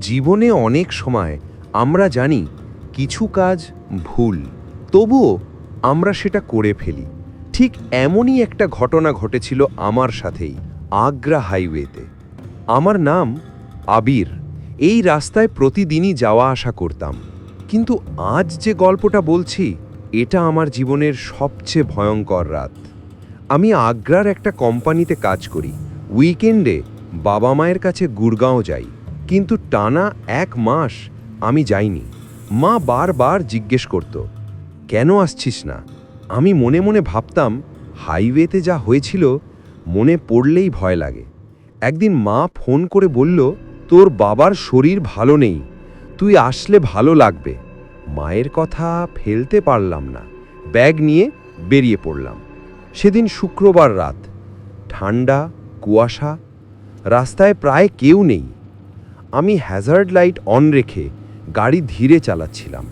জীবনে অনেক সময় আমরা জানি কিছু কাজ ভুল, তবুও আমরা সেটা করে ফেলি। ঠিক এমনই একটা ঘটনা ঘটেছিল আমার সাথেই, আগ্রা হাইওয়েতে। আমার নাম আবির। এই রাস্তায় প্রতিদিনই যাওয়া আসা করতাম, কিন্তু আজ যে গল্পটা বলছি এটা আমার জীবনের সবচেয়ে ভয়ঙ্কর রাত। আমি আগ্রার একটা কোম্পানিতে কাজ করি। উইকেন্ডে বাবা মায়ের কাছে গুরগাঁও যাই, কিন্তু টানা 1 মাস আমি যাইনি। মা বারবার জিজ্ঞেস করত, কেন আসছিস না? আমি মনে মনে ভাবতাম, হাইওয়েতে যা হয়েছিল মনে পড়লেই ভয় লাগে। একদিন মা ফোন করে বলল, তোর বাবার শরীর ভালো নেই, তুই আসলে ভালো লাগবে। মায়ের কথা ফেলতে পারলাম না, ব্যাগ নিয়ে বেরিয়ে পড়লাম। সেদিন শুক্রবার রাত, ঠান্ডা, কুয়াশা, রাস্তায় প্রায় কেউ নেই। আমি হ্যাজার্ড লাইট অন রেখে গাড়ি ধীরে চালাচ্ছিলাম।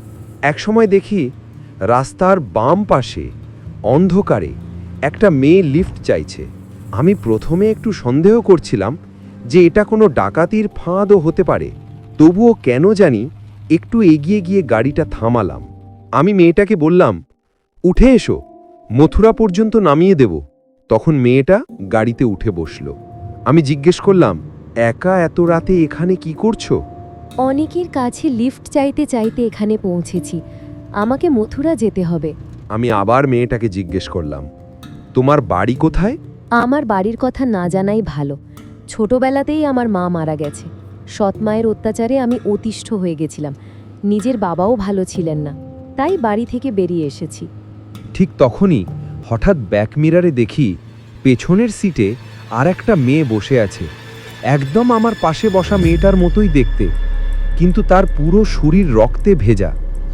একসময় দেখি রাস্তার বাম পাশে অন্ধকারে একটা মেয়ে লিফট চাইছে। আমি প্রথমে একটু সন্দেহ করছিলাম যে এটা কোনো ডাকাতির ফাঁদও হতে পারে, তবুও কেন জানি একটু এগিয়ে গিয়ে গাড়িটা থামালাম। আমি মেয়েটাকে বললাম, উঠে এসো, মথুরা পর্যন্ত নামিয়ে দেব। তখন মেয়েটা গাড়িতে উঠে বসল। আমি জিজ্ঞেস করলাম, একা এত রাতে এখানে কি করছো? অনেকের কাছে লিফট চাইতে চাইতে এখানে পৌঁছেছি, আমাকে মথুরা যেতে হবে। আমি আবার মেয়েটাকে জিজ্ঞেস করলাম, তোমার বাড়ি কোথায়? আমার বাড়ির কথা না জানাই ভালো। ছোটবেলাতেই আমার মা মারা গেছে। সৎ মায়ের অত্যাচারে আমি অতিষ্ঠ হয়ে গেছিলাম। নিজের বাবাও ভালো ছিলেন না, তাই বাড়ি থেকে বেরিয়ে এসেছি। ঠিক তখনই হঠাৎ ব্যাক মিরারে দেখি পেছনের সিটে আর একটা মেয়ে বসে আছে, একদম আমার পাশে বসা মেয়েটার মতোই দেখতে, কিন্তু তার পুরো শরীর রক্তে ভেজা।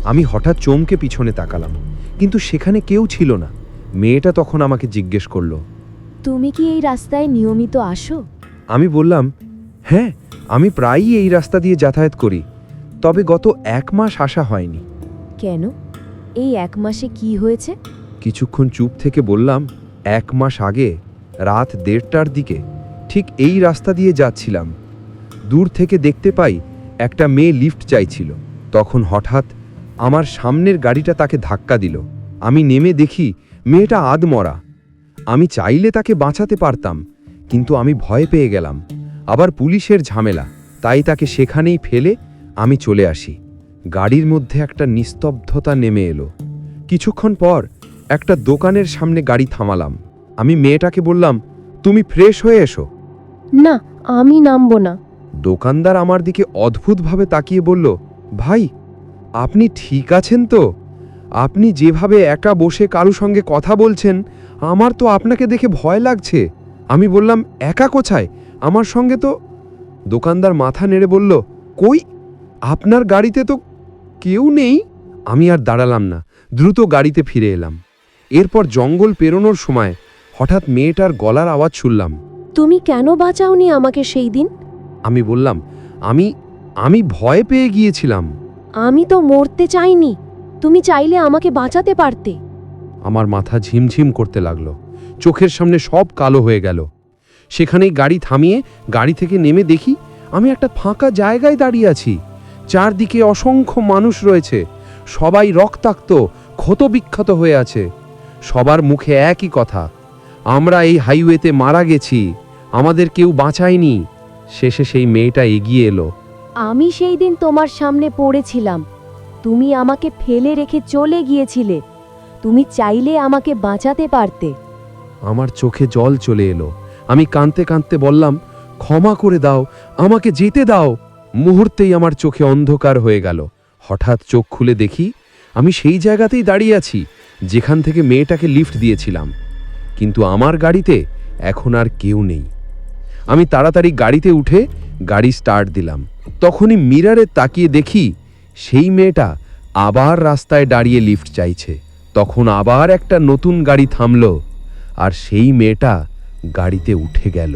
আমি হঠাৎ চমকে পিছনে তাকালাম, কিন্তু সেখানে কেউ ছিল না। মেয়েটা তখন আমাকে জিজ্ঞেস করলো, তুমি কি এই রাস্তায় নিয়মিত আসো? আমি বললাম, হ্যাঁ, আমি প্রায়ই এই রাস্তা দিয়ে যাতায়াত করি, তবে গত 1 মাস আসা হয়নি। কেন? এই 1 মাসে কি হয়েছে? কিছুক্ষণ চুপ থেকে বললাম, 1 মাস আগে রাত 1:30টার দিকে ঠিক এই রাস্তা দিয়ে যাচ্ছিলাম। দূর থেকে দেখতে পাই একটা মেয়ে লিফট চাইছিল। তখন হঠাৎ আমার সামনের গাড়িটা তাকে ধাক্কা দিল। আমি নেমে দেখি মেয়েটা আধমরা। আমি চাইলে তাকে বাঁচাতে পারতাম, কিন্তু আমি ভয় পেয়ে গেলাম, আবার পুলিশের ঝামেলা, তাই তাকে সেখানেই ফেলে আমি চলে আসি। গাড়ির মধ্যে একটা নিস্তব্ধতা নেমে এলো। কিছুক্ষণ পর একটা দোকানের সামনে গাড়ি থামালাম। আমি মেয়েটাকে বললাম, তুমি ফ্রেশ হয়ে এসো। না, আমি নামবো না। দোকানদার আমার দিকে অদ্ভুতভাবে তাকিয়ে বলল, ভাই, আপনি ঠিক আছেন তো? আপনি যেভাবে একা বসে কারো সঙ্গে কথা বলছেন, আমার তো আপনাকে দেখে ভয় লাগছে। আমি বললাম, একা কোথায়? আমার সঙ্গে তো। দোকানদার মাথা নেড়ে বলল, কই, আপনার গাড়িতে তো কেউ নেই। আমি আর দাঁড়ালাম না, দ্রুত গাড়িতে ফিরে এলাম। এরপর জঙ্গল পেরোনোর সময় হঠাৎ মেয়েটার গলার আওয়াজ শুনলাম। তুমি কেন বাঁচাওনি আমাকে সেই দিন? আমি বললাম, আমি ভয় পেয়ে গিয়েছিলাম। আমি তো মরতে চাইনি, তুমি চাইলে আমাকে বাঁচাতে পারতে। আমার মাথা ঝিমঝিম করতে লাগলো, চোখের সামনে সব কালো হয়ে গেল। সেখানেই গাড়ি থামিয়ে গাড়ি থেকে নেমে দেখি আমি একটা ফাঁকা জায়গায় দাঁড়িয়ে আছি। চারদিকে অসংখ্য মানুষ রয়েছে, সবাই রক্তাক্ত, ক্ষতবিক্ষত হয়ে আছে। সবার মুখে একই কথা, আমরা এই হাইওয়েতে মারা গেছি, আমাদের কেউ বাঁচায়নি। শেষে সেই মেয়েটা এগিয়ে এলো। আমি সেই দিন তোমার সামনে পড়েছিলাম, তুমি আমাকে ফেলে রেখে চলে গিয়েছিলে। তুমি চাইলে আমাকে বাঁচাতে পারতে। আমার চোখে জল চলে এলো। আমি কাঁদতে কাঁদতে বললাম, ক্ষমা করে দাও, আমাকে যেতে দাও। মুহূর্তেই আমার চোখে অন্ধকার হয়ে গেল। হঠাৎ চোখ খুলে দেখি আমি সেই জায়গাতেই দাঁড়িয়ে আছি যেখান থেকে মেয়েটাকে লিফট দিয়েছিলাম, কিন্তু আমার গাড়িতে এখন আর কেউ নেই। আমি তাড়াতাড়ি গাড়িতে উঠে গাড়ি স্টার্ট দিলাম। তখনই মিরারে তাকিয়ে দেখি সেই মেয়েটা আবার রাস্তায় দাঁড়িয়ে লিফট চাইছে। তখন আবার একটা নতুন গাড়ি থামলো, আর সেই মেয়েটা গাড়িতে উঠে গেল।